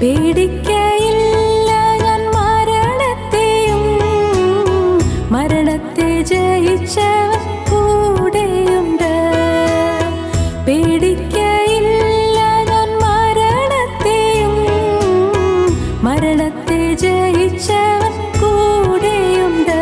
പേടിക്കയില്ല ഞാൻ മരണത്തെയും, മരണത്തെ ജയിച്ചവൻ കൂടെയുണ്ട്. പേടിക്കയില്ല ഞാൻ മരണത്തെയും, മരണത്തെ ജയിച്ചവൻ കൂടെയുണ്ട്.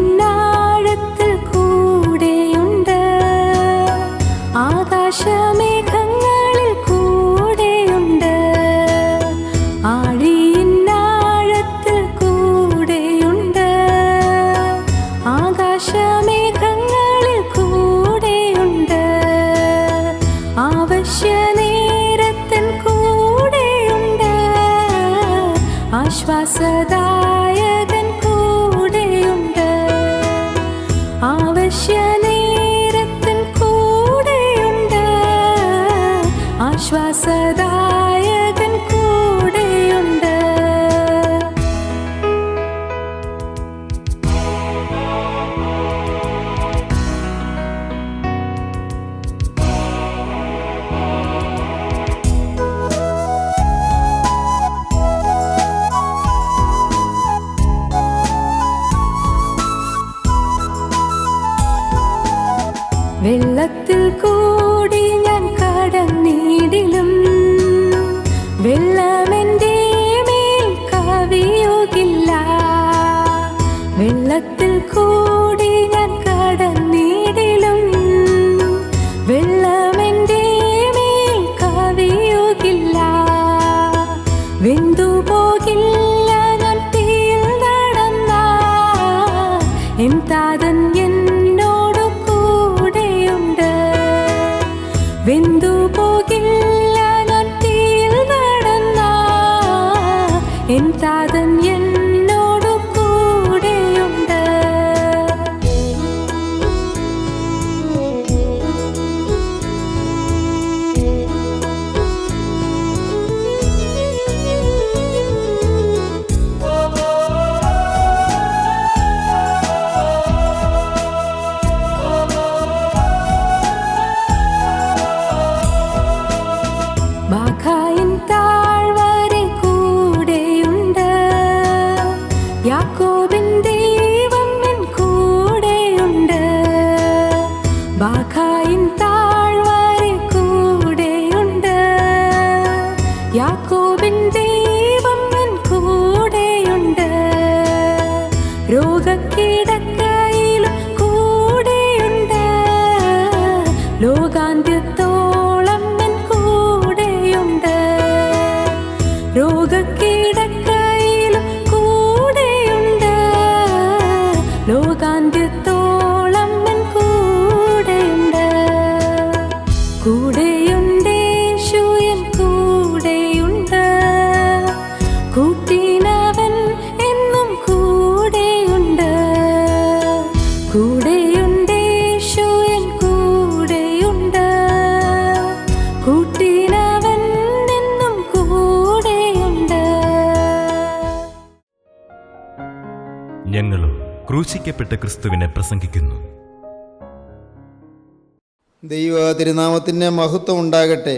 ആഴിയിന്നാഴത്തിൽ കൂടെയുണ്ട്, ആകാശമേഘങ്ങളിൽ കൂടെയുണ്ട്. ആഴിയിന്നാഴത്തിൽ കൂടെയുണ്ട്, ആകാശമേഘങ്ങളിൽ കൂടെയുണ്ട്. ആവശ്യനേരത്തിൻ കൂടെയുണ്ട്, ആശ്വാസദായകൻ കൂടെയുണ്ട്. ആവശ്യനേരത്തിൻ കൂടെയുണ്ട്, ആശ്വാസദായകൻ കൂടെയുണ്ട്. വെള്ളത്തിൽ കൂടി ഞാൻ കടന്നിടിലും, വെള്ളമെൻ്റെ മേൽ കവിയുകില്ല. വെള്ളത്തിൽ കൂടി ഞാൻ കടന്നിടിലും, വെള്ളമെൻ്റെ മേൽ കവിയുകില്ല. വെന്തുപോകില്ല ഞാൻ തീയിൽ നടന്നാൽ, എൻ താതൻ എന്നോട് കൂടെയുണ്ട്. വെന്തുപോകില്ല ഞാൻ തീയിൽ നടന്നാൽ, എൻ താതൻ എന്നോട് കൂടെയുണ്ട്. ബാഖായിൻ താഴ്വരെ കൂടെയുണ്ട്, യാക്കോബിൻ ദൈവം എൻ കൂടെയുണ്ട്. ബാഖായിൻ താഴ്വരെ കൂടെയുണ്ട്, യാക്കോബിൻ ദൈവം എൻ കൂടെയുണ്ട്. രോഗക്കിടക്കയിലും കൂടെയുണ്ട്, ലോകാന്ത്യത്തോളം എൻ കൂടെയുണ്ട്. രോഗക്കിടക്കയിലും കൂടെയുണ്ട്, ലോകാന്ത്യത്തോളം എൻ കൂടെയുണ്ട്. കൂടെയുണ്ടേശു എൻ കൂടെയുണ്ട്, കൂട്ടിനവൻ എന്നും കൂടെയുണ്ട്. കൂടെയുണ്ടേശു എൻ കൂടെയുണ്ട്, കൂട്ടിനവൻ എന്നും കൂടെയുണ്ട്. ഞങ്ങളോ ക്രൂശിക്കപ്പെട്ട ക്രിസ്തുവിനെ പ്രസംഗിക്കുന്നു. ദൈവ തിരുനാമത്തിന് മഹത്വം ഉണ്ടാകട്ടെ.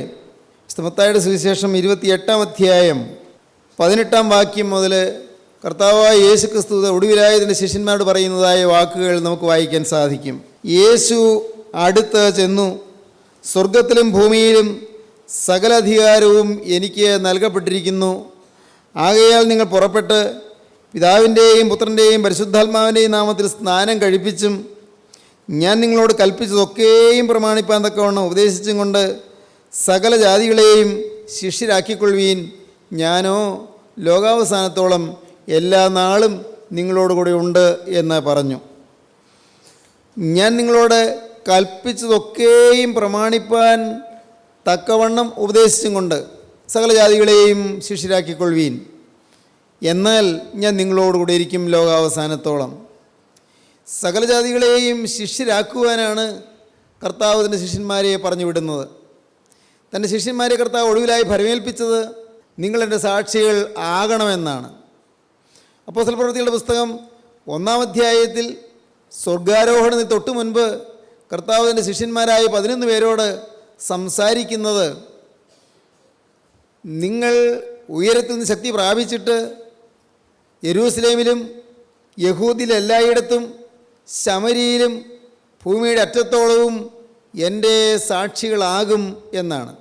മത്തായിയുടെ സുവിശേഷം 28-ാം അധ്യായം 18-ാം വാക്യം മുതൽ കർത്താവായ യേശു ക്രിസ്തു ഒടുവിലായതിൻ്റെ ശിഷ്യന്മാരോട് പറയുന്നതായ വാക്കുകൾ നമുക്ക് വായിക്കാൻ സാധിക്കും. യേശു അടുത്ത് ചെന്നു, സ്വർഗത്തിലും ഭൂമിയിലും സകല അധികാരവും എനിക്ക് നൽകപ്പെട്ടിരിക്കുന്നു. ആകയാൽ നിങ്ങൾ പുറപ്പെട്ട് പിതാവിൻ്റെയും പുത്രൻ്റെയും പരിശുദ്ധാത്മാവിൻ്റെയും നാമത്തിൽ സ്നാനം കഴിപ്പിച്ചും ഞാൻ നിങ്ങളോട് കൽപ്പിച്ചതൊക്കെയും പ്രമാണിപ്പാൻ തക്കവണ്ണം ഉപദേശിച്ചും കൊണ്ട് സകല ജാതികളെയും ശിഷ്യരാക്കിക്കൊള്ളുവീൻ. ഞാനോ ലോകാവസാനത്തോളം എല്ലാ നാളും നിങ്ങളോടുകൂടെ ഉണ്ട് എന്ന് പറഞ്ഞു. ഞാൻ നിങ്ങളോട് കൽപ്പിച്ചതൊക്കെയും പ്രമാണിപ്പാൻ തക്കവണ്ണം ഉപദേശിച്ചും കൊണ്ട് സകല ജാതികളെയും ശിഷ്യരാക്കിക്കൊള്ളുവീൻ. എന്നാൽ ഞാൻ നിങ്ങളോടുകൂടെ ഇരിക്കും ലോകാവസാനത്തോളം. സകല ജാതികളെയും ശിഷ്യരാക്കുവാനാണ് കർത്താവ് തൻ്റെ ശിഷ്യന്മാരെ പറഞ്ഞു വിടുന്നത്. തൻ്റെ ശിഷ്യന്മാരെ കർത്താവ് ഒടുവിലായി ഭരമേൽപ്പിച്ചത് നിങ്ങളെൻ്റെ സാക്ഷികൾ ആകണമെന്നാണ്. അപ്പോസ്തല പ്രവൃത്തികളുടെ പുസ്തകം 1-ാം അധ്യായത്തിൽ സ്വർഗാരോഹണത്തിന് തൊട്ടു മുൻപ് കർത്താവ് തൻ്റെ ശിഷ്യന്മാരായ 11 പേരോട് സംസാരിക്കുന്നത്, നിങ്ങൾ ഉയരത്തിൽ നിന്ന് ശക്തി പ്രാപിച്ചിട്ട് യെരൂശലേമിലും യഹൂദിലെല്ലായിടത്തും ശമരിയിലും ഭൂമിയുടെ അറ്റത്തോളവും എൻ്റെ സാക്ഷികളാകും എന്നാണ്.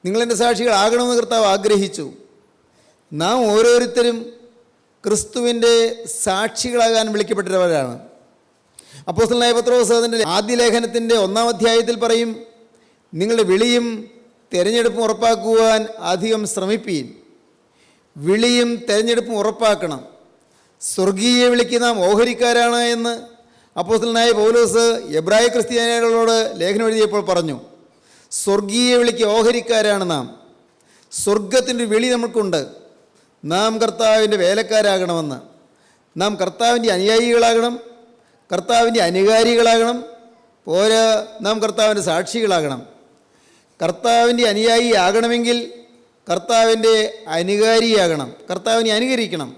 നിങ്ങളെൻ്റെ സാക്ഷികളാകണമെന്ന് കർത്താവ് ആഗ്രഹിച്ചു. നാം ഓരോരുത്തരും ക്രിസ്തുവിൻ്റെ സാക്ഷികളാകാൻ വിളിക്കപ്പെട്ടവരാണ്. അപ്പോസ്തലനായ പത്രോസ് അതിൻ്റെ ആദ്യ ലേഖനത്തിൻ്റെ 1-ാം അധ്യായത്തിൽ പറയും, നിങ്ങളുടെ വിളിയും തിരഞ്ഞെടുപ്പും ഉറപ്പാക്കുവാൻ അധികം ശ്രമിപ്പീൻ. വിളിയും തിരഞ്ഞെടുപ്പും ഉറപ്പാക്കണം. സ്വർഗീയ വിളിക്ക് നാം ഓഹരിക്കാരാണ് എന്ന് അപ്പോസ്തലനായ പൗലോസ് എബ്രായ ക്രിസ്ത്യാനികളോട് ലേഖനം എഴുതിയപ്പോൾ പറഞ്ഞു. സ്വർഗീയ വിളിക്ക് ഓഹരിക്കാരാണ് നാം. സ്വർഗത്തിൻ്റെ വിളി നമുക്കുണ്ട്. നാം കർത്താവിൻ്റെ വേലക്കാരാകണമെന്ന്. നാം കർത്താവിൻ്റെ അനുയായികളാകണം, കർത്താവിൻ്റെ അനുകാരികളാകണം. പോരാ, നാം കർത്താവിൻ്റെ സാക്ഷികളാകണം. കർത്താവിൻ്റെ അനുയായി ആകണമെങ്കിൽ കർത്താവിൻ്റെ അനുകാരിയാകണം, കർത്താവിനെ അനുകരിക്കണം.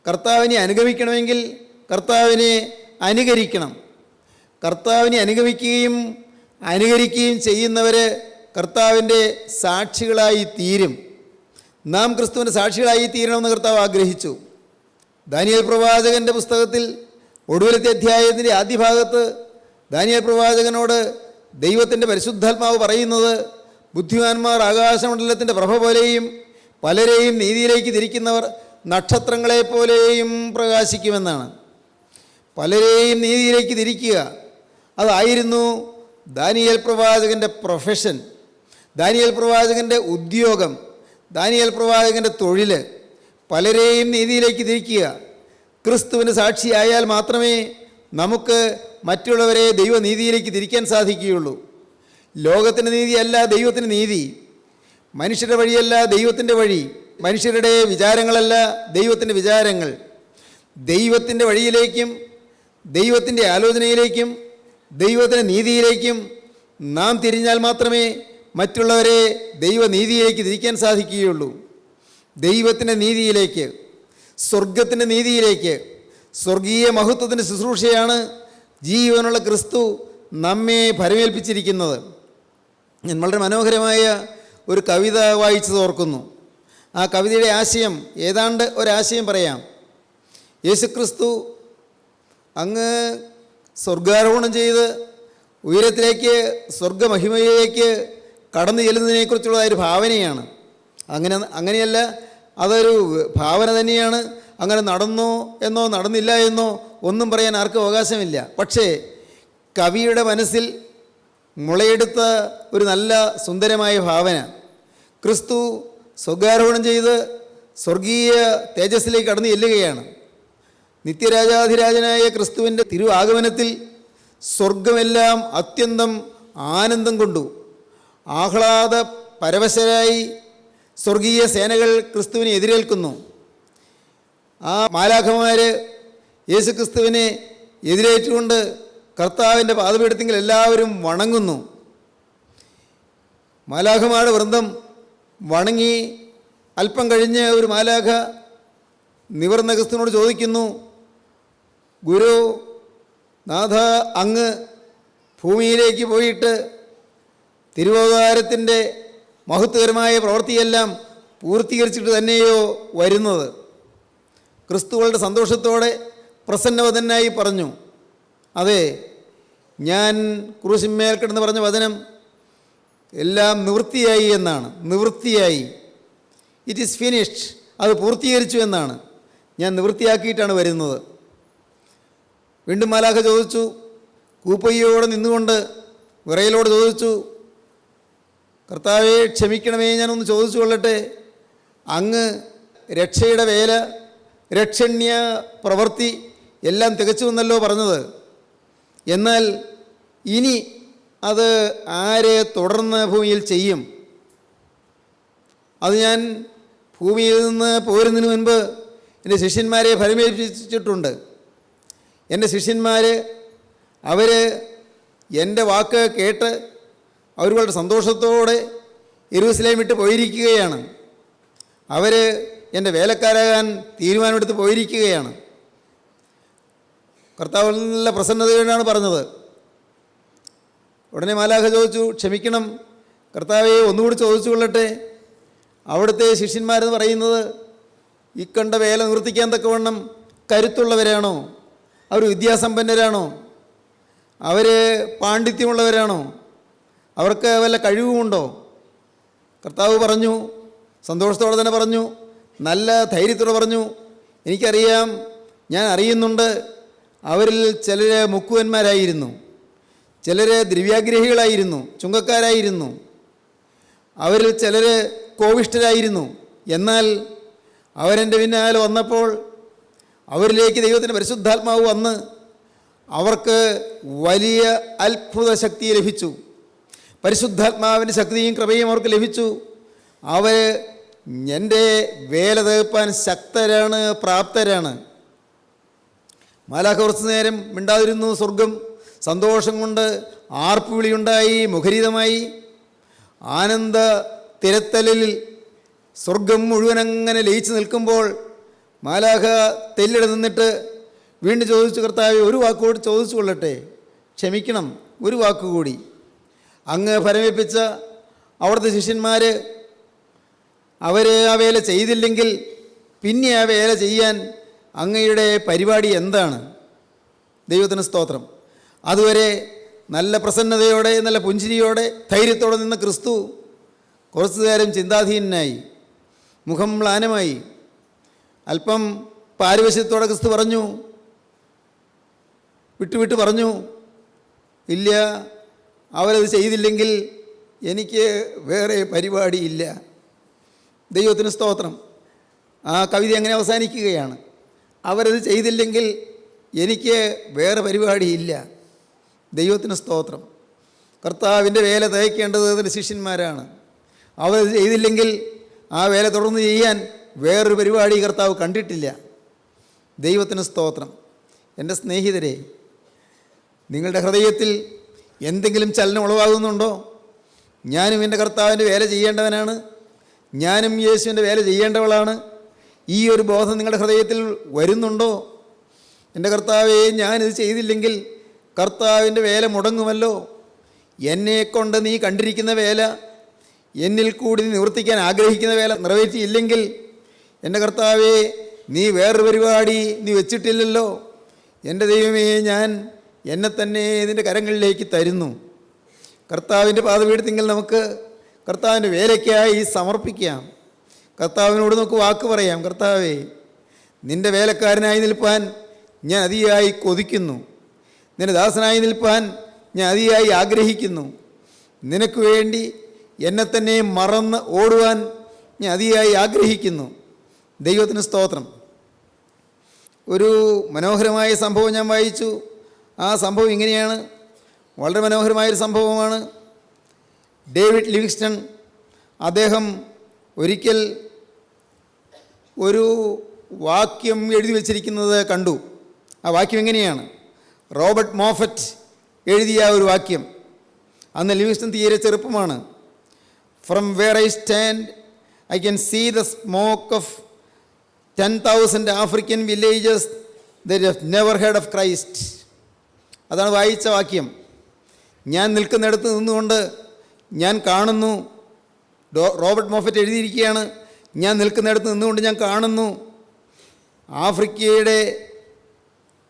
കർത്താവിനെ അനുഗമിക്കണമെങ്കിൽ കർത്താവിനെ അനുകരിക്കണം. കർത്താവിനെ അനുഗമിക്കുകയും അനുകരിക്കുകയും ചെയ്യുന്നവർ കർത്താവിൻ്റെ സാക്ഷികളായി തീരും. നാം ക്രിസ്തുവിൻ്റെ സാക്ഷികളായി തീരണമെന്ന് കർത്താവ് ആഗ്രഹിച്ചു. ദാനിയേൽ പ്രവാചകൻ്റെ പുസ്തകത്തിൽ ഒടുവിലത്തെ അധ്യായത്തിൻ്റെ ആദ്യ ഭാഗത്ത് ദാനിയേൽ പ്രവാചകനോട് ദൈവത്തിൻ്റെ പരിശുദ്ധാത്മാവ് പറയുന്നത്, ബുദ്ധിമാന്മാർ ആകാശമണ്ഡലത്തിൻ്റെ പ്രഭ പോലെയും പലരെയും നീതിയിലേക്ക് തിരിക്കുന്നവർ നക്ഷത്രങ്ങളെപ്പോലെയും പ്രകാശിക്കുമെന്നാണ്. പലരെയും നീതിയിലേക്ക് തിരിക്കുക, അതായിരുന്നു ദാനിയേൽ പ്രവാചകൻ്റെ പ്രൊഫഷൻ, ദാനിയേൽ പ്രവാചകൻ്റെ ഉദ്യോഗം, ദാനിയേൽ പ്രവാചകൻ്റെ തൊഴിൽ. പലരെയും നീതിയിലേക്ക് തിരിക്കുക. ക്രിസ്തുവിന് സാക്ഷിയായാൽ മാത്രമേ നമുക്ക് മറ്റുള്ളവരെ ദൈവനീതിയിലേക്ക് തിരിക്കാൻ സാധിക്കുകയുള്ളൂ. ലോകത്തിൻ്റെ നീതിയല്ല ദൈവത്തിൻ്റെ നീതി, മനുഷ്യരുടെ വഴിയല്ല ദൈവത്തിൻ്റെ വഴി, മനുഷ്യരുടെ വിചാരങ്ങളല്ല ദൈവത്തിൻ്റെ വിചാരങ്ങൾ. ദൈവത്തിൻ്റെ വഴിയിലേക്കും ദൈവത്തിൻ്റെ ആലോചനയിലേക്കും ദൈവത്തിൻ്റെ നീതിയിലേക്കും നാം തിരിഞ്ഞാൽ മാത്രമേ മറ്റുള്ളവരെ ദൈവനീതിയിലേക്ക് തിരിക്കാൻ സാധിക്കുകയുള്ളൂ. ദൈവത്തിൻ്റെ നീതിയിലേക്ക്, സ്വർഗത്തിൻ്റെ നീതിയിലേക്ക്, സ്വർഗീയ മഹത്വത്തിൻ്റെ ശുശ്രൂഷയാണ് ജീവനുള്ള ക്രിസ്തു നമ്മെ ഭരമേൽപ്പിച്ചിരിക്കുന്നത്. ഞാൻ വളരെ മനോഹരമായ ഒരു കവിത വായിച്ചത് ഓർക്കുന്നു. ആ കവിതയുടെ ആശയം ഏതാണ്ട് ഒരാശയം പറയാം. യേശുക്രിസ്തു അങ്ങ് സ്വർഗാരോഹണം ചെയ്ത് ഉയരത്തിലേക്ക് സ്വർഗമഹിമയിലേക്ക് കടന്നു ചെല്ലുന്നതിനെക്കുറിച്ചുള്ളൊരു ഭാവനയാണ്. അങ്ങനെയല്ല, അതൊരു ഭാവന തന്നെയാണ്. അങ്ങനെ നടന്നോ എന്നോ നടന്നില്ല എന്നോ ഒന്നും പറയാൻ ആർക്കും അവകാശമില്ല. പക്ഷേ കവിയുടെ മനസ്സിൽ മുളയെടുത്ത ഒരു നല്ല സുന്ദരമായ ഭാവന, ക്രിസ്തു സ്വർഗാരോഹണം ചെയ്ത് സ്വർഗീയ തേജസ്സിലേക്ക് കടന്നു ചെല്ലുകയാണ്. നിത്യരാജാധിരാജനായ ക്രിസ്തുവിൻ്റെ തിരുവാഗമനത്തിൽ സ്വർഗമെല്ലാം അത്യന്തം ആനന്ദം കൊണ്ടു. ആഹ്ലാദ പരവശരായി സ്വർഗീയ സേനകൾ ക്രിസ്തുവിനെ എതിരേൽക്കുന്നു. ആ മാലാഖമാർ യേശുക്രിസ്തുവിനെ എതിരേറ്റുകൊണ്ട് കർത്താവിൻ്റെ പാദപീഠത്തിൽ എല്ലാവരും വണങ്ങുന്നു. മാലാഖമാരുടെ വൃന്ദം വണങ്ങി അല്പം കഴിഞ്ഞ് ഒരു മാലാഖ നിവർന്ന ക്രിസ്തുവിനോട് ചോദിക്കുന്നു, ഗുരു നാഥ, അങ്ങ് ഭൂമിയിലേക്ക് പോയിട്ട് തിരുവവതാരത്തിൻ്റെ മഹത്വകരമായ പ്രവൃത്തിയെല്ലാം പൂർത്തീകരിച്ചിട്ട് തന്നെയോ വരുന്നത്? ക്രിസ്തുവളുടെ സന്തോഷത്തോടെ പ്രസന്നവദനായി പറഞ്ഞു, അതെ, ഞാൻ ക്രൂശിന്മേൽ കിടന്ന് പറഞ്ഞ വചനം എല്ലാം നിവൃത്തിയായി എന്നാണ്. നിവൃത്തിയായി, ഇറ്റ് ഈസ് ഫിനിഷ്ഡ്, അത് പൂർത്തീകരിച്ചു എന്നാണ്. ഞാൻ നിവൃത്തിയാക്കിയിട്ടാണ് വരുന്നത്. വീണ്ടും മാലാഖ ചോദിച്ചു, കൂപ്പയ്യോടെ നിന്നുകൊണ്ട് വിറയലോട് ചോദിച്ചു, കർത്താവേ ക്ഷമിക്കണമേ, ഞാനൊന്ന് ചോദിച്ചു കൊള്ളട്ടെ, അങ്ങ് രക്ഷയുടെ വേല, രക്ഷണ്യ പ്രവൃത്തി എല്ലാം തികച്ചു എന്നല്ലോ പറഞ്ഞത്. എന്നാൽ ഇനി അത് ആര് തുടർന്ന് ഭൂമിയിൽ ചെയ്യും? അത് ഞാൻ ഭൂമിയിൽ നിന്ന് പോരുന്നതിന് മുൻപ് എൻ്റെ ശിഷ്യന്മാരെ ഫലമേൽപ്പിച്ചിട്ടുണ്ട്. എൻ്റെ ശിഷ്യന്മാർ അവർ എൻ്റെ വാക്ക് കേട്ട് അവർ വളരെ സന്തോഷത്തോടെ യെരൂശലേം വിട്ട് പോയിരിക്കുകയാണ്. അവർ എൻ്റെ വേലക്കാരാകാൻ തീരുമാനമെടുത്ത് പോയിരിക്കുകയാണ്. കർത്താവിൽ നിന്നുള്ള പ്രസന്നതയോടാണ് പറഞ്ഞത്. ഉടനെ മാലാഖ ചോദിച്ചു, ക്ഷമിക്കണം കർത്താവെ, ഒന്നുകൂടി ചോദിച്ചു കൊള്ളട്ടെ, അവിടുത്തെ ശിഷ്യന്മാരെന്ന് പറയുന്നത് ഈ കണ്ട വേല നിവർത്തിക്കാൻ തക്കവണ്ണം കരുത്തുള്ളവരാണോ? അവർ വിദ്യാസമ്പന്നരാണോ? അവർ പാണ്ഡിത്യമുള്ളവരാണോ? അവർക്ക് വല്ല കഴിവുമുണ്ടോ? കർത്താവ് പറഞ്ഞു, സന്തോഷത്തോടെ തന്നെ പറഞ്ഞു, നല്ല ധൈര്യത്തോടെ പറഞ്ഞു, എനിക്കറിയാം, ഞാൻ അറിയുന്നുണ്ട്. അവരിൽ ചിലർ മുക്കുവന്മാരായിരുന്നു, ചിലർ ദ്രവ്യാഗ്രഹികളായിരുന്നു, ചുങ്കക്കാരായിരുന്നു, അവരിൽ ചിലർ കോപിഷ്ഠരായിരുന്നു. എന്നാൽ അവരെൻ്റെ പിന്നാലെ വന്നപ്പോൾ അവരിലേക്ക് ദൈവത്തിൻ്റെ പരിശുദ്ധാത്മാവ് വന്ന് അവർക്ക് വലിയ അത്ഭുത ശക്തി ലഭിച്ചു. പരിശുദ്ധാത്മാവിൻ്റെ ശക്തിയും കൃപയും അവർക്ക് ലഭിച്ചു. അവർ എൻ്റെ വേല തീർപ്പാൻ ശക്തരാണ്, പ്രാപ്തരാണ്. മാലാഖ കുറച്ചു നേരം മിണ്ടാതിരുന്നു. സ്വർഗം സന്തോഷം കൊണ്ട് ആർപ്പുവിളിയുണ്ടായി, മുഖരിതമായി. ആനന്ദ തിരത്തലിൽ സ്വർഗം മുഴുവൻ അങ്ങനെ ലയിച്ചു നിൽക്കുമ്പോൾ മാലാഖ തെല്ലിട നിന്നിട്ട് വീണ്ടും ചോദിച്ചു, കർത്താവേ, ഒരു വാക്കുകൂടി ചോദിച്ചു കൊള്ളട്ടെ, ക്ഷമിക്കണം, ഒരു വാക്കുകൂടി. അങ്ങ് ഫലമേൽപ്പിച്ച അവിടുത്തെ ശിഷ്യന്മാർ അവർ ആ വേല ചെയ്തില്ലെങ്കിൽ പിന്നെ ആ വേല ചെയ്യാൻ അങ്ങയുടെ പരിപാടി എന്താണ്? ദൈവത്തിന് സ്തോത്രം. അതുവരെ നല്ല പ്രസന്നതയോടെ, നല്ല പുഞ്ചിരിയോടെ, ധൈര്യത്തോടെ നിന്ന ക്രിസ്തു കുറച്ചു നേരം ചിന്താധീനനായി, മുഖം മ്ലാനമായി. അല്പം പാരവശ്യത്തോടെ ക്രിസ്തു പറഞ്ഞു, വിട്ടുവിട്ട് പറഞ്ഞു, ഇല്ല, അവരത് ചെയ്തില്ലെങ്കിൽ എനിക്ക് വേറെ പരിപാടിയില്ല. ദൈവത്തിന് സ്തോത്രം. ആ കവിത അങ്ങനെ അവസാനിക്കുകയാണ്. അവരത് ചെയ്തില്ലെങ്കിൽ എനിക്ക് വേറെ പരിപാടിയില്ല. ദൈവത്തിന് സ്തോത്രം. കർത്താവിൻ്റെ വേല തയ്ക്കേണ്ടത് അതിൻ്റെ ശിഷ്യന്മാരാണ്. അവരത് ചെയ്തില്ലെങ്കിൽ ആ വേല തുടർന്ന് ചെയ്യാൻ വേറൊരു പരിപാടി കർത്താവ് കണ്ടിട്ടില്ല. ദൈവത്തിന് സ്തോത്രം. എൻ്റെ സ്നേഹിതരെ, നിങ്ങളുടെ ഹൃദയത്തിൽ എന്തെങ്കിലും ചലനം ഉളവാകുന്നുണ്ടോ? ഞാനും എൻ്റെ കർത്താവിൻ്റെ വേല ചെയ്യേണ്ടവനാണ്, ഞാനും യേശുവിൻ്റെ വേല ചെയ്യേണ്ടവളാണ്. ഈ ഒരു ബോധം നിങ്ങളുടെ ഹൃദയത്തിൽ വരുന്നുണ്ടോ? എൻ്റെ കർത്താവേ, ഞാനിത് ചെയ്തില്ലെങ്കിൽ കർത്താവിൻ്റെ വേല മുടങ്ങുമല്ലോ. എന്നെക്കൊണ്ട് നീ കണ്ടിരിക്കുന്ന വേല, എന്നിൽ കൂടി നീ നിവർത്തിക്കാൻ ആഗ്രഹിക്കുന്ന വേല നിറവേറ്റിയില്ലെങ്കിൽ എൻ്റെ കർത്താവേ, നീ വേറൊരു പരിപാടി നീ വെച്ചിട്ടില്ലല്ലോ. എൻ്റെ ദൈവമേ, ഞാൻ എന്നെ തന്നെ ഇതിൻ്റെ കരങ്ങളിലേക്ക് തരുന്നു. കർത്താവിൻ്റെ പാദപീഠത്തിങ്കിൽ നമുക്ക് കർത്താവിൻ്റെ വേലയ്ക്കായി സമർപ്പിക്കാം. കർത്താവിനോട് നമുക്ക് വാക്ക് പറയാം, കർത്താവേ, നിൻ്റെ വേലക്കാരനായി നിൽപ്പാൻ ഞാൻ അതിയായി കൊതിക്കുന്നു, നിൻ്റെ ദാസനായി നിൽപ്പാൻ ഞാൻ അതിയായി ആഗ്രഹിക്കുന്നു, നിനക്ക് വേണ്ടി എന്നെ തന്നെ മറന്ന് ഓടുവാൻ ഞാൻ അതിയായി ആഗ്രഹിക്കുന്നു. ദൈവത്തിന് സ്തോത്രം. ഒരു മനോഹരമായ സംഭവം ഞാൻ വായിച്ചു. ആ സംഭവം ഇങ്ങനെയാണ്, വളരെ മനോഹരമായൊരു സംഭവമാണ്. ഡേവിഡ് ലിവിങ്സ്റ്റൺ, അദ്ദേഹം ഒരിക്കൽ ഒരു വാക്യം എഴുതി വച്ചിരിക്കുന്നത് കണ്ടു. ആ വാക്യം എങ്ങനെയാണ്? റോബർട്ട് മോഫറ്റ് എഴുതിയ ഒരു വാക്യം. അന്ന് ലിവിങ്സ്റ്റൺ തീരെ ചെറുപ്പമാണ്. From where I stand I can see the smoke of 10,000 African villages that have never heard of Christ. അതാണ് വായിച്ച വാക്യം. ഞാൻ നിൽക്കുന്നിടത്ത് നിന്നുകൊണ്ട് ഞാൻ കാണുന്നു, റോബർട്ട് മോഫറ്റ് എഴുതിയിരിക്കുകയാണ്, ഞാൻ നിൽക്കുന്നിടത്ത് നിന്നുകൊണ്ട് ഞാൻ കാണുന്നു ആഫ്രിക്കയുടെ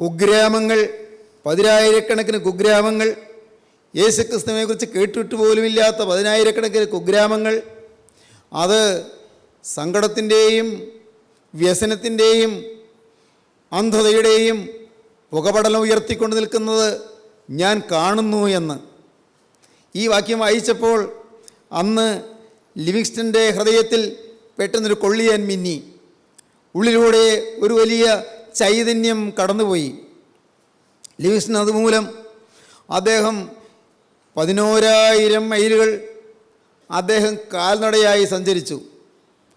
കുഗ്രാമങ്ങൾ, 10,000-കണക്കിന് കുഗ്രാമങ്ങൾ, യേശുക്രിസ്തുവിനെക്കുറിച്ച് കേട്ടിട്ട് പോലുമില്ലാത്ത 10,000-കണക്കിന് കുഗ്രാമങ്ങൾ, അത് സങ്കടത്തിൻ്റെയും വ്യസനത്തിൻ്റെയും അന്ധതയുടെയും പുകപടലം ഉയർത്തിക്കൊണ്ട് നിൽക്കുന്നത് ഞാൻ കാണുന്നു എന്ന്. ഈ വാക്യം വായിച്ചപ്പോൾ അന്ന് ലിവിങ്സ്റ്റൻ്റെ ഹൃദയത്തിൽ പെട്ടെന്നൊരു കൊള്ളിയാൻ മിന്നി. ഉള്ളിലൂടെ ഒരു വലിയ ചൈതന്യം കടന്നുപോയി. ലിവിങ്സ്റ്റൺ അതുമൂലം അദ്ദേഹം 11,000 മൈലുകൾ അദ്ദേഹം കാൽനടയായി സഞ്ചരിച്ചു.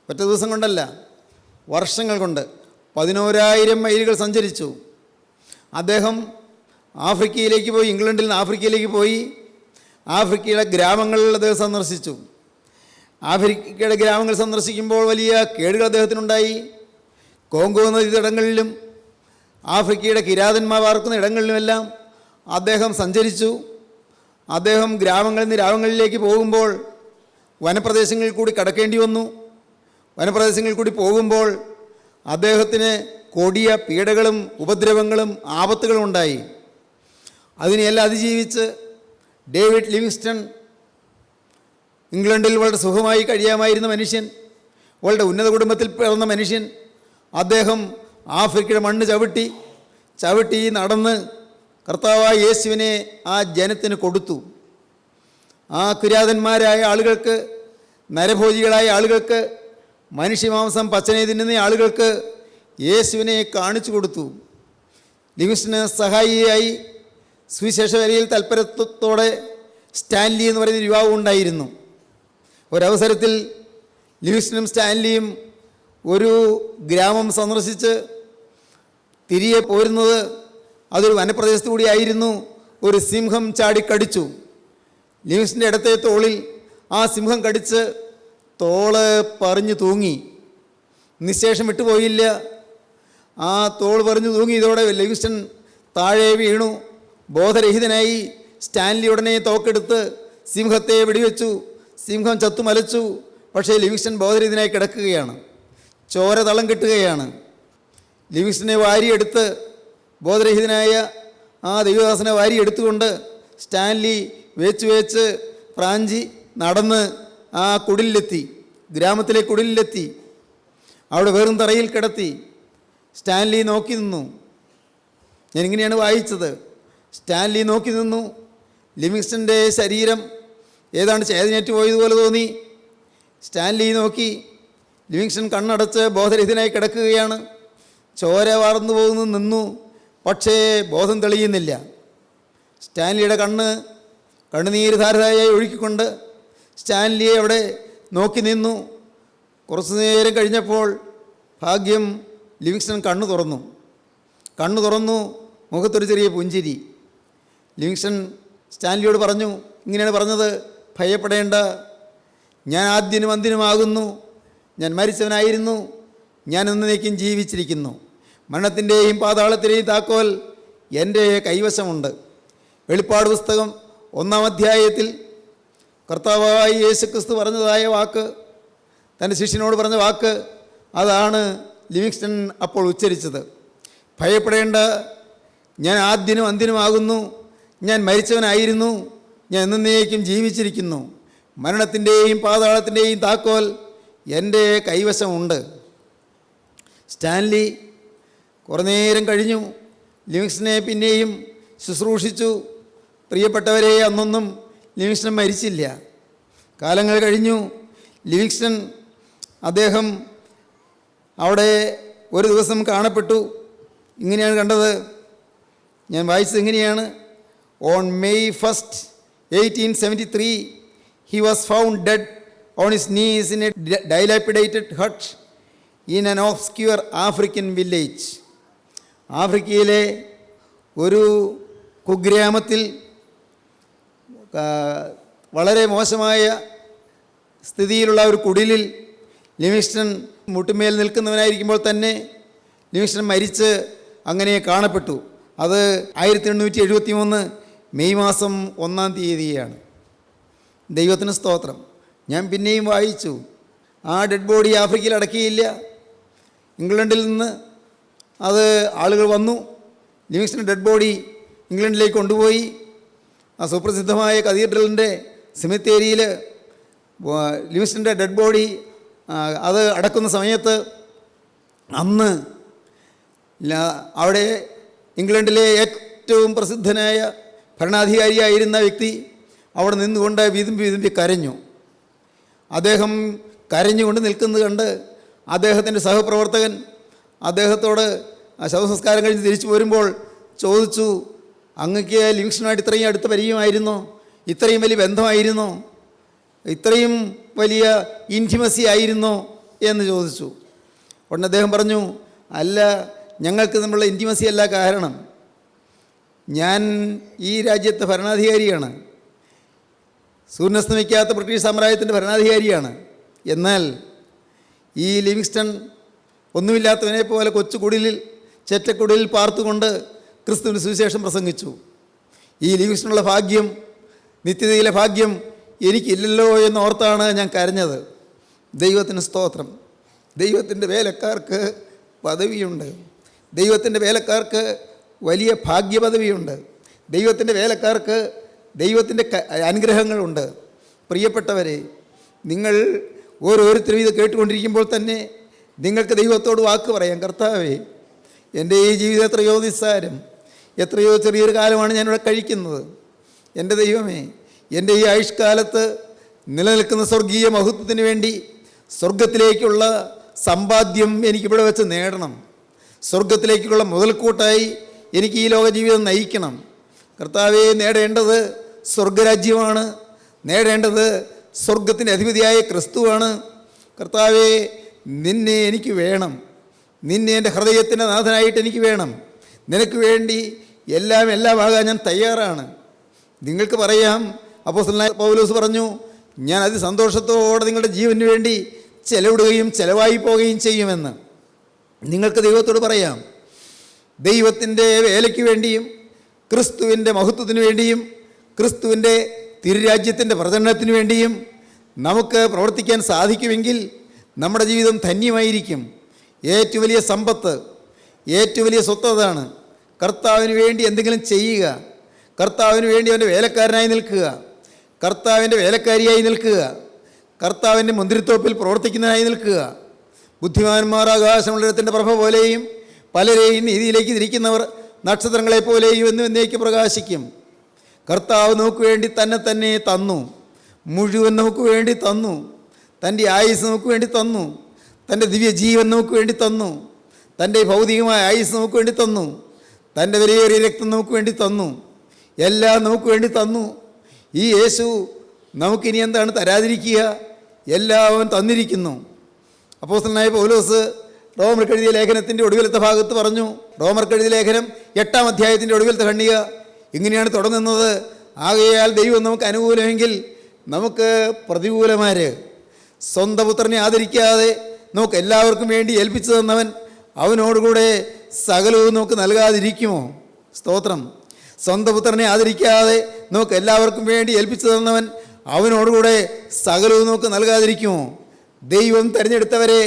ഒറ്റ ദിവസം കൊണ്ടല്ല, വർഷങ്ങൾ കൊണ്ട് 11,000 മൈലുകൾ സഞ്ചരിച്ചു. അദ്ദേഹം ആഫ്രിക്കയിലേക്ക് പോയി, ഇംഗ്ലണ്ടിൽ നിന്ന് ആഫ്രിക്കയിലേക്ക് പോയി. ആഫ്രിക്കയുടെ ഗ്രാമങ്ങളിൽ അദ്ദേഹം സന്ദർശിച്ചു. ആഫ്രിക്കയുടെ ഗ്രാമങ്ങൾ സന്ദർശിക്കുമ്പോൾ വലിയ കേടുകൾ അദ്ദേഹത്തിനുണ്ടായി. കോങ്കോ നദീതടങ്ങളിലും ആഫ്രിക്കയുടെ കിരാതന്മാർ പാർക്കുന്ന ഇടങ്ങളിലുമെല്ലാം അദ്ദേഹം സഞ്ചരിച്ചു. അദ്ദേഹം ഗ്രാമങ്ങളിൽ നിന്ന് ഗ്രാമങ്ങളിലേക്ക് പോകുമ്പോൾ വനപ്രദേശങ്ങളിൽ കൂടി കടക്കേണ്ടി വന്നു. വനപ്രദേശങ്ങളിൽ കൂടി പോകുമ്പോൾ അദ്ദേഹത്തിന് കൊടിയ പീഡകളും ഉപദ്രവങ്ങളും ആപത്തുകളും ഉണ്ടായി. അതിനെല്ലാം അതിജീവിച്ച് ഡേവിഡ് ലിവിങ്സ്റ്റൺ ഇംഗ്ലണ്ടിൽ വളരെ സുഖമായി കഴിയാമായിരുന്ന മനുഷ്യൻ, വളരെ ഉന്നത കുടുംബത്തിൽ പിറന്ന മനുഷ്യൻ, അദ്ദേഹം ആഫ്രിക്കയുടെ മണ്ണ് ചവിട്ടി നടന്ന് കർത്താവായ യേശുവിനെ ആ ജനത്തിന് കൊടുത്തു. ആ കിരാതന്മാരായ ആളുകൾക്ക്, നരഭോജികളായ ആളുകൾക്ക്, മനുഷ്യമാംസം പച്ചനെ തിന്നുന്ന ആളുകൾക്ക് യേശുവിനെ കാണിച്ചു കൊടുത്തു. ലിവിങ്സ്റ്റന് സഹായിയായി സുവിശേഷ വേലയിൽ തൽപരത്വത്തോടെ സ്റ്റാൻലി എന്ന് പറയുന്ന യുവാവ് ഉണ്ടായിരുന്നു. ഒരവസരത്തിൽ ലിവിങ്സ്റ്റണും സ്റ്റാൻലിയും ഒരു ഗ്രാമം സന്ദർശിച്ച് തിരികെ പോരുന്നത് അതൊരു വനപ്രദേശത്തു കൂടിയായിരുന്നു. ഒരു സിംഹം ചാടിക്കടിച്ചു. ലിവിങ്സ്റ്റൻ്റെ ഇടത്തെ തോളിൽ ആ സിംഹം കടിച്ച് തോള് പറഞ്ഞു തൂങ്ങി. നിശേഷം വിട്ടുപോയില്ല. ആ തോൾ പറഞ്ഞു തൂങ്ങി. ഇതോടെ ലിവിങ്സ്റ്റൺ താഴെ വീണു, ബോധരഹിതനായി. സ്റ്റാൻലി ഉടനെ തോക്കെടുത്ത് സിംഹത്തെ വെടിവെച്ചു. സിംഹം ചത്തുമലച്ചു. പക്ഷേ ലിവിങ്സ്റ്റൺ ബോധരഹിതനായി കിടക്കുകയാണ്. ചോര തളം കെട്ടുകയാണ്. ലിവിങ്സ്റ്റനെ വാരിയെടുത്ത്, ബോധരഹിതനായ ആ ദൈവദാസനെ വാരിയെടുത്തുകൊണ്ട് സ്റ്റാൻലി വേച്ച് പ്രാഞ്ചി നടന്ന് ആ കുടിലെത്തി, ഗ്രാമത്തിലെ കുടിലെത്തി. അവിടെ വെറും തറയിൽ കിടത്തി. സ്റ്റാൻലി നോക്കി നിന്നു. ഞാനിങ്ങനെയാണ് വായിച്ചത്. സ്റ്റാൻലി നോക്കി നിന്നു. ലിവിങ്സ്റ്റൻ്റെ ശരീരം ഏതാണ്ട് ചേതനേറ്റ് പോയതുപോലെ തോന്നി. സ്റ്റാൻലി നോക്കി. ലിവിങ്സ്റ്റൺ കണ്ണടച്ച് ബോധരഹിതനായി കിടക്കുകയാണ്. ചോര വാർന്നു പോകുന്നു നിന്നു. പക്ഷേ ബോധം തെളിയുന്നില്ല. സ്റ്റാൻലിയുടെ കണ്ണുനീര് ധാരാളമായി ഒഴുക്കിക്കൊണ്ട് സ്റ്റാൻലിയെ അവിടെ നോക്കി നിന്നു. കുറച്ചു നേരം കഴിഞ്ഞപ്പോൾ ഭാഗ്യം, ലിവിങ്സ്റ്റൺ കണ്ണു തുറന്നു. മുഖത്തൊരു ചെറിയ പുഞ്ചിരി. ലിവിങ്സ്റ്റൺ സ്റ്റാൻലിയോട് പറഞ്ഞു, ഇങ്ങനെയാണ് പറഞ്ഞത്: ഭയപ്പെടേണ്ട, ഞാൻ ആദ്യനും അന്തിനുമാകുന്നു. ഞാൻ മരിച്ചവനായിരുന്നു, ഞാൻ എന്നേക്കും ജീവിച്ചിരിക്കുന്നു. മരണത്തിൻ്റെയും പാതാളത്തിൻ്റെയും താക്കോൽ എൻ്റെ കൈവശമുണ്ട്. വെളിപ്പാട് പുസ്തകം 1-ാം അധ്യായത്തിൽ കർത്താവായ യേശുക്രിസ്തു പറഞ്ഞതായ വാക്ക്, തൻ്റെ ശിഷ്യനോട് പറഞ്ഞ വാക്ക്, അതാണ് ലിവിങ്സ്റ്റൺ അപ്പോൾ ഉച്ചരിച്ചത്. ഭയപ്പെടേണ്ട, ഞാൻ ആദ്യനും അന്തിനുമാകുന്നു. ഞാൻ മരിച്ചവനായിരുന്നു, ഞാൻ എന്നേക്കും ജീവിച്ചിരിക്കുന്നു. മരണത്തിൻ്റെയും പാതാളത്തിൻ്റെയും താക്കോൽ എൻ്റെ കൈവശമുണ്ട്. സ്റ്റാൻലി കുറേ നേരം കഴിഞ്ഞു. ലിവിങ്സ്റ്റനെ പിന്നെയും ശുശ്രൂഷിച്ചു. പ്രിയപ്പെട്ടവരെ, അന്നൊന്നും ലിവിങ്സ്റ്റൺ മരിച്ചില്ല. കാലങ്ങൾ കഴിഞ്ഞു. ലിവിങ്സ്റ്റൺ അദ്ദേഹം അവിടെ ഒരു ദിവസം കാണപ്പെട്ടു. ഇങ്ങനെയാണ് കണ്ടത്. ഞാൻ വായിച്ചത് ഇങ്ങനെയാണ്: on May 1st, 1873, he was found dead on his knees in a dilapidated hut in an obscure African village. ആഫ്രിക്കയിലെ ഒരു കുഗ്രാമത്തിൽ വളരെ മോശമായ സ്ഥിതിയിലുള്ള ഒരു കുടിലിൽ ലിവിങ്സ്റ്റൺ മുട്ടുമേൽ നിൽക്കുന്നവനായിരിക്കുമ്പോൾ തന്നെ ലിവിങ്സ്റ്റൺ മരിച്ച് അങ്ങനെ കാണപ്പെട്ടു. അത് 1873 മെയ് മാസം 1-ാം തീയതിയാണ്. ദൈവത്തിന് സ്തോത്രം. ഞാൻ പിന്നെയും വായിച്ചു. ആ ഡെഡ് ബോഡി ആഫ്രിക്കയിൽ അടക്കിയില്ല. ഇംഗ്ലണ്ടിൽ നിന്ന് അത് ആളുകൾ വന്നു. ലിവിങ്സ്റ്റൺ ഡെഡ് ബോഡി ഇംഗ്ലണ്ടിലേക്ക് കൊണ്ടുപോയി. ആ സുപ്രസിദ്ധമായ കത്തീഡ്രലിൻ്റെ സെമിത്തേരിയിൽ ലിവിങ്സ്റ്റൻ്റെ ഡെഡ് ബോഡി അത് അടക്കുന്ന സമയത്ത് അന്ന് അവിടെ ഇംഗ്ലണ്ടിലെ ഏറ്റവും പ്രസിദ്ധനായ ഭരണാധികാരിയായിരുന്ന വ്യക്തി അവിടെ നിന്നുകൊണ്ട് വിതുമ്പി കരഞ്ഞു. അദ്ദേഹം കരഞ്ഞുകൊണ്ട് നിൽക്കുന്നത് കണ്ട് അദ്ദേഹത്തിൻ്റെ സഹപ്രവർത്തകൻ അദ്ദേഹത്തോട് ആ ശവസംസ്കാരം കഴിഞ്ഞ് തിരിച്ചു പോരുമ്പോൾ ചോദിച്ചു, അങ്ങക്ക് ലിവിങ്സ്റ്റണുമായിട്ട് ഇത്രയും അടുത്ത പരിചയമായിരുന്നോ? ഇത്രയും വലിയ ബന്ധമായിരുന്നോ? ഇത്രയും വലിയ ഇൻറ്റിമസി ആയിരുന്നോ എന്ന് ചോദിച്ചു. ഉടനെ അദ്ദേഹം പറഞ്ഞു, അല്ല, ഞങ്ങൾക്ക് നമ്മളുടെ ഇൻറ്റിമസി അല്ല കാരണം. ഞാൻ ഈ രാജ്യത്തെ ഭരണാധികാരിയാണ്, സൂര്യനസ്തമിക്കാത്ത ബ്രിട്ടീഷ് സാമ്രാജ്യത്തിൻ്റെ ഭരണാധികാരിയാണ്. എന്നാൽ ഈ ലിവിങ്സ്റ്റൺ ഒന്നുമില്ലാത്തവനെ പോലെ കൊച്ചുകുടിലിൽ ചെറ്റക്കുടിലിൽ പാർത്തുകൊണ്ട് ക്രിസ്തുവിന് സുവിശേഷം പ്രസംഗിച്ചു. ഈ ലിവിങ്സ്റ്റണുള്ള ഭാഗ്യം, നിത്യതയിലെ ഭാഗ്യം എനിക്കില്ലല്ലോ എന്നോർത്താണ് ഞാൻ കരഞ്ഞത്. ദൈവത്തിന് സ്തോത്രം. ദൈവത്തിൻ്റെ വേലക്കാർക്ക് പദവിയുണ്ട്. ദൈവത്തിൻ്റെ വേലക്കാർക്ക് വലിയ ഭാഗ്യപദവിയുണ്ട്. ദൈവത്തിൻ്റെ വേലക്കാർക്ക് ദൈവത്തിൻ്റെ അനുഗ്രഹങ്ങളുണ്ട്. പ്രിയപ്പെട്ടവരെ, നിങ്ങൾ ഓരോരുത്തരും ഇത് കേട്ടുകൊണ്ടിരിക്കുമ്പോൾ തന്നെ നിങ്ങൾക്ക് ദൈവത്തോട് വാക്ക് പറയാം. കർത്താവേ, എൻ്റെ ഈ ജീവിതം എത്രയോ നിസ്സാരം, എത്രയോ ചെറിയൊരു കാലമാണ് ഞാനിവിടെ കഴിക്കുന്നത്. എൻ്റെ ദൈവമേ, എൻ്റെ ഈ ആയുഷ്കാലത്ത് നിലനിൽക്കുന്ന സ്വർഗീയ മഹത്വത്തിന് വേണ്ടി സ്വർഗത്തിലേക്കുള്ള സമ്പാദ്യം എനിക്കിവിടെ വെച്ച് നേടണം. സ്വർഗത്തിലേക്കുള്ള മുതൽക്കൂട്ടായി എനിക്ക് ഈ ലോക ജീവിതം നയിക്കണം. കർത്താവെ, നേടേണ്ടത് സ്വർഗരാജ്യമാണ്, നേടേണ്ടത് സ്വർഗത്തിൻ്റെ അധിപതിയായ ക്രിസ്തുവാണ്. കർത്താവെ, നിന്നെ എനിക്ക് വേണം. നിന്നെ എൻ്റെ ഹൃദയത്തിൻ്റെ നാഥനായിട്ട് എനിക്ക് വേണം. നിനക്ക് വേണ്ടി എല്ലാമാകാൻ ഞാൻ തയ്യാറാണ്. നിങ്ങൾക്ക് പറയാം, അപ്പോസ്തലനായ പൗലോസ് പറഞ്ഞു, ഞാൻ അതിസന്തോഷത്തോടെ നിങ്ങളുടെ ജീവന് വേണ്ടി ചെലവിടുകയും ചെലവായി പോവുകയും ചെയ്യുമെന്ന്. നിങ്ങൾക്ക് ദൈവത്തോട് പറയാം, ദൈവത്തിൻ്റെ വേലയ്ക്ക് വേണ്ടിയും ക്രിസ്തുവിൻ്റെ മഹത്വത്തിന് വേണ്ടിയും ക്രിസ്തുവിൻ്റെ തിരുരാജ്യത്തിൻ്റെ പ്രചരണത്തിന് വേണ്ടിയും നമുക്ക് പ്രവർത്തിക്കാൻ സാധിക്കുമെങ്കിൽ നമ്മുടെ ജീവിതം ധന്യമായിരിക്കും. ഏറ്റവും വലിയ സമ്പത്ത്, ഏറ്റവും വലിയ സ്വത്ത് അതാണ്. കർത്താവിന് വേണ്ടി എന്തെങ്കിലും ചെയ്യുക, കർത്താവിന് വേണ്ടി അവൻ്റെ വേലക്കാരനായി നിൽക്കുക, കർത്താവിൻ്റെ വേലക്കാരിയായി നിൽക്കുക, കർത്താവിൻ്റെ മുന്തിരിത്തോപ്പിൽ പ്രവർത്തിക്കുന്നതിനായി നിൽക്കുക. ബുദ്ധിമാന്മാർ ആകാശമണ്ഡലത്തിൻ്റെ പ്രഭ പോലെയും പലരെയും നീതിയിലേക്ക് തിരിക്കുന്നവർ നക്ഷത്രങ്ങളെപ്പോലെയും എന്നേക്ക് പ്രകാശിക്കും. കർത്താവ് നമുക്ക് വേണ്ടി തന്നെ തന്നു, മുഴുവൻ നമുക്ക് വേണ്ടി തന്നു. തൻ്റെ ആയുസ് നമുക്ക് വേണ്ടി തന്നു, തൻ്റെ ദിവ്യജീവൻ നമുക്ക് വേണ്ടി തന്നു, തൻ്റെ ഭൗതികമായ ആയുസ് നമുക്ക് വേണ്ടി തന്നു, തൻ്റെ വിലയേറിയ രക്തം നമുക്ക് വേണ്ടി തന്നു, എല്ലാം നമുക്ക് വേണ്ടി തന്നു. ഈ യേശു നമുക്കിനി എന്താണ് തരാതിരിക്കുക? എല്ലാം തന്നിരിക്കുന്നു. അപ്പോസ്തലനായ പൗലോസ് റോമർക്ക് എഴുതിയ ലേഖനത്തിൻ്റെ ഒടുവിലത്തെ ഭാഗത്ത് പറഞ്ഞു. റോമർക്ക് എഴുതിയ ലേഖനം 8-ാം അധ്യായത്തിൻ്റെ ഒടുവിലത്തെ ഖണ്ഡിക ഇങ്ങനെയാണ് തുടങ്ങുന്നത്: ആകയാൽ ദൈവം നമുക്ക് അനുകൂലമെങ്കിൽ നമുക്ക് പ്രതികൂലമാര്. സ്വന്തം പുത്രനെ ആദരിക്കാതെ നമുക്ക് എല്ലാവർക്കും വേണ്ടി ഏൽപ്പിച്ചു തന്നവൻ അവനോടുകൂടെ സകലവും നമുക്ക് നൽകാതിരിക്കുമോ? സ്തോത്രം. സ്വന്തം പുത്രനെ ആദരിക്കാതെ നമുക്ക് എല്ലാവർക്കും വേണ്ടി ഏൽപ്പിച്ചു തന്നവൻ അവനോടുകൂടെ സകലവും നമുക്ക് നൽകാതിരിക്കുമോ? ദൈവം തിരഞ്ഞെടുത്തവരെ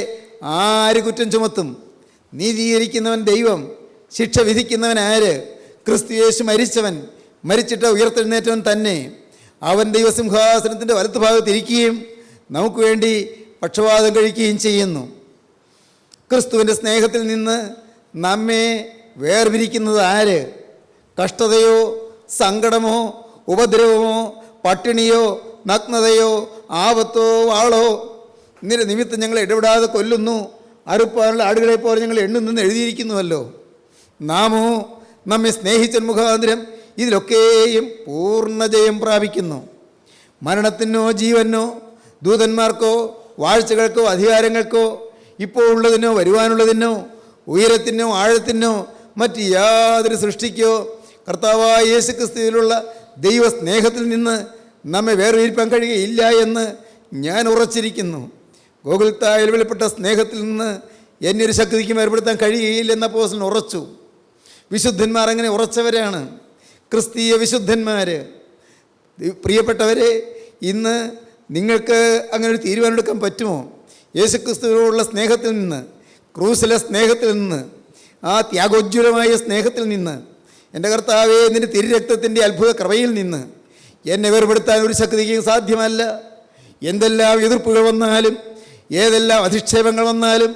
ആര് കുറ്റം ചുമത്തും? നീതീകരിക്കുന്നവൻ ദൈവം, ശിക്ഷ വിധിക്കുന്നവൻ ആര്? ക്രിസ്തു യേശു മരിച്ചവൻ, മരിച്ചിട്ട് ഉയർത്തെഴുന്നേറ്റവൻ തന്നെ. അവൻ ദൈവസിംഹാസനത്തിൻ്റെ വലത്തുഭാഗത്തിരിക്കുകയും നമുക്ക് വേണ്ടി പക്ഷപാതം കഴിക്കുകയും ചെയ്യുന്നു. ക്രിസ്തുവിൻ്റെ സ്നേഹത്തിൽ നിന്ന് നമ്മെ വേർപിരിക്കുന്നത് ആര്? കഷ്ടതയോ, സങ്കടമോ, ഉപദ്രവമോ, പട്ടിണിയോ, നഗ്നതയോ, ആപത്തോ, വാളോ നിമിത്തം ഞങ്ങൾ ഇടപെടാതെ കൊല്ലുന്നു, അറുപ്പാനുള്ള ആടുകളെ പോലെ ഞങ്ങൾ എണ്ണുന്നെന്ന് എഴുതിയിരിക്കുന്നുവല്ലോ. നാമോ നമ്മെ സ്നേഹിച്ച മുഖാന്തരം ഇതിലൊക്കെയും പൂർണ്ണജയം പ്രാപിക്കുന്നു. മരണത്തിനോ ജീവനോ ദൂതന്മാർക്കോ വാഴ്ചകൾക്കോ അധികാരങ്ങൾക്കോ ഇപ്പോൾ ഉള്ളതിനോ വരുവാനുള്ളതിനോ ഉയരത്തിനോ ആഴത്തിനോ മറ്റ് യാതൊരു സൃഷ്ടിക്കോ കർത്താവായ യേശുക്രിസ്തുവിലുള്ള ദൈവസ്നേഹത്തിൽ നിന്ന് നമ്മെ വേർതിരിപ്പാൻ കഴിയുകയില്ല എന്ന് ഞാൻ ഉറച്ചിരിക്കുന്നു. ഗോകുൽത്തായിൽ വെളിപ്പെട്ട സ്നേഹത്തിൽ നിന്ന് എന്നെ ഒരു ശക്തിക്കും ഏർപ്പെടുത്താൻ കഴിയുകയില്ലെന്ന അപ്പോസ്തലൻ ഉറച്ചു. വിശുദ്ധന്മാർ അങ്ങനെ ഉറച്ചവരാണ്, ക്രിസ്തീയ വിശുദ്ധന്മാർ. പ്രിയപ്പെട്ടവരെ, ഇന്ന് നിങ്ങൾക്ക് അങ്ങനെ ഒരു തീരുമാനമെടുക്കാൻ പറ്റുമോ? യേശുക്രിസ്തുവിനോടുള്ള സ്നേഹത്തിൽ നിന്ന്, ക്രൂസിലെ സ്നേഹത്തിൽ നിന്ന്, ആ ത്യാഗോജ്വലമായ സ്നേഹത്തിൽ നിന്ന്, എൻ്റെ കർത്താവേ നിൻ്റെ തിരുരക്തത്തിൻ്റെ അത്ഭുത കൃപയിൽ നിന്ന് എന്നെ വേർപെടുത്താൻ ഒരു ശക്തിക്കും സാധ്യമല്ല. എന്തെല്ലാം എതിർപ്പുകൾ വന്നാലും, ഏതെല്ലാം അധിക്ഷേപങ്ങൾ വന്നാലും,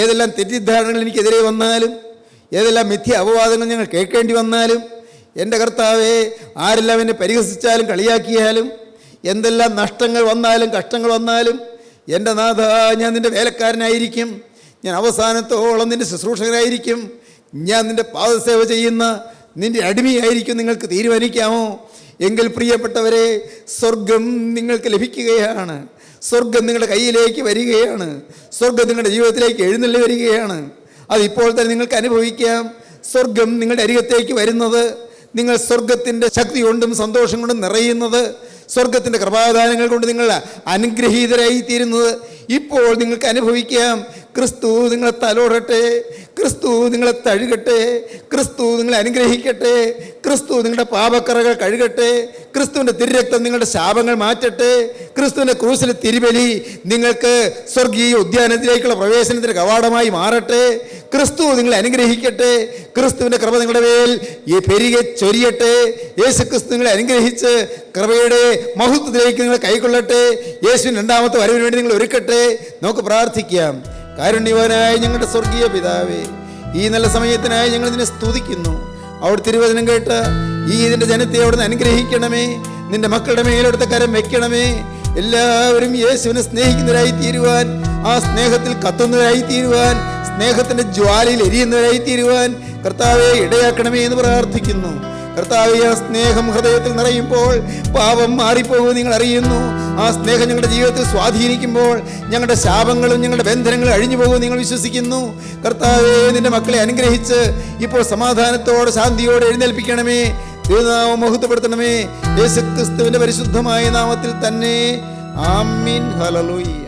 ഏതെല്ലാം തെറ്റിദ്ധാരണകൾ എനിക്കെതിരെ വന്നാലും, ഏതെല്ലാം മിഥ്യ അപവാദങ്ങൾ ഞങ്ങൾ കേൾക്കേണ്ടി വന്നാലും, എൻ്റെ കർത്താവേ ആരെല്ലാം എന്നെ പരിഹസിച്ചാലും കളിയാക്കിയാലും, എന്തെല്ലാം നഷ്ടങ്ങൾ വന്നാലും കഷ്ടങ്ങൾ വന്നാലും, എൻ്റെ നാഥ ഞാൻ നിൻ്റെ വേലക്കാരനായിരിക്കും, ഞാൻ അവസാനത്തോളം നിൻ്റെ ശുശ്രൂഷകനായിരിക്കും, ഞാൻ നിൻ്റെ പാദസേവ ചെയ്യുന്ന നിൻ്റെ അടിമയായിരിക്കും. നിങ്ങൾക്ക് തീരുമാനിക്കാമോ? എങ്കിൽ പ്രിയപ്പെട്ടവരെ, സ്വർഗം നിങ്ങൾക്ക് ലഭിക്കുകയാണ്. സ്വർഗം നിങ്ങളുടെ കയ്യിലേക്ക് വരികയാണ്. സ്വർഗം നിങ്ങളുടെ ജീവിതത്തിലേക്ക് എഴുന്നള്ളി വരികയാണ്. അതിപ്പോൾ തന്നെ നിങ്ങൾക്ക് അനുഭവിക്കാം. സ്വർഗം നിങ്ങളുടെ അരികത്തേക്ക് വരുന്നത്, നിങ്ങൾ സ്വർഗത്തിൻ്റെ ശക്തി കൊണ്ടും സന്തോഷം കൊണ്ടും നിറയുന്നത്, സ്വർഗത്തിൻ്റെ കൃപാദാനങ്ങൾ കൊണ്ട് നിങ്ങൾ അനുഗ്രഹീതരായി തീരുന്നത് ഇപ്പോൾ നിങ്ങൾക്ക് അനുഭവിക്കാം. ക്രിസ്തു നിങ്ങളെ തലോടട്ടെ, ക്രിസ്തു നിങ്ങളെ തഴുകട്ടെ, ക്രിസ്തു നിങ്ങളെ അനുഗ്രഹിക്കട്ടെ, ക്രിസ്തു നിങ്ങളുടെ പാപക്കറകൾ കഴുകട്ടെ, ക്രിസ്തുവിൻ്റെ തിരുരക്തം നിങ്ങളുടെ ശാപങ്ങൾ മാറ്റട്ടെ, ക്രിസ്തുവിൻ്റെ ക്രൂസിലെ തിരുബലി നിങ്ങൾക്ക് സ്വർഗീയ ഉദ്യാനത്തിലേക്കുള്ള പ്രവേശനത്തിന് കവാടമായി മാറട്ടെ, ക്രിസ്തു നിങ്ങളെ അനുഗ്രഹിക്കട്ടെ, ക്രിസ്തുവിൻ്റെ കൃപ നിങ്ങളുടെ മേൽ ഈ പെരുകെ ചൊരിയട്ടെ, യേശു ക്രിസ്തു നിങ്ങളെ അനുഗ്രഹിച്ച് കൃപയുടെ മഹത്വത്തിലേക്ക് നിങ്ങൾ കൈക്കൊള്ളട്ടെ, യേശുവിൻ്റെ രണ്ടാമത്തെ വരവിന് വേണ്ടി നിങ്ങൾ ഒരുക്കട്ടെ. നമുക്ക് പ്രാർത്ഥിക്കാം. കാരുണ്യവാനായ ഞങ്ങളുടെ സ്വർഗീയ പിതാവേ, ഈ നല്ല സമയത്തിനായി ഞങ്ങൾ നിന്നെ സ്തുതിക്കുന്നു. അവിടെ തിരുവചനം കേട്ട് ഈ ഇതിൻ്റെ ജനത്തെ അവിടുന്ന് അനുഗ്രഹിക്കണമേ. നിന്റെ മക്കളുടെ മേലെടുത്ത കരം വെക്കണമേ. എല്ലാവരും യേശുവിനെ സ്നേഹിക്കുന്നവരായി തീരുവാൻ, ആ സ്നേഹത്തിൽ കത്തുന്നവരായി തീരുവാൻ, സ്നേഹത്തിൻ്റെ ജ്വാലയിൽ എരിയുന്നവരായി തീരുവാൻ കർത്താവെ ഇടയാക്കണമേ എന്ന് പ്രാർത്ഥിക്കുന്നു. കർത്താവെ, ആ സ്നേഹം ഹൃദയത്തിൽ നിറയുമ്പോൾ പാപം മാറിപ്പോകും നിങ്ങൾ അറിയുന്നു. ആ സ്നേഹം ഞങ്ങളുടെ ജീവിതത്തിൽ സ്വാധീനിക്കുമ്പോൾ ഞങ്ങളുടെ ശാപങ്ങളും ഞങ്ങളുടെ ബന്ധനങ്ങളും അഴിഞ്ഞു പോകും നിങ്ങൾ വിശ്വസിക്കുന്നു. കർത്താവെ, നിന്റെ മക്കളെ അനുഗ്രഹിച്ച് ഇപ്പോൾ സമാധാനത്തോടെ ശാന്തിയോടെ എഴുന്നേൽപ്പിക്കണമേ. തിരുനാമം മഹത്വപ്പെടുത്തണമേ. യേശുക്രിസ്തുവിന്റെ പരിശുദ്ധമായ നാമത്തിൽ തന്നെ. ആമീൻ. ഹല്ലേലൂയ.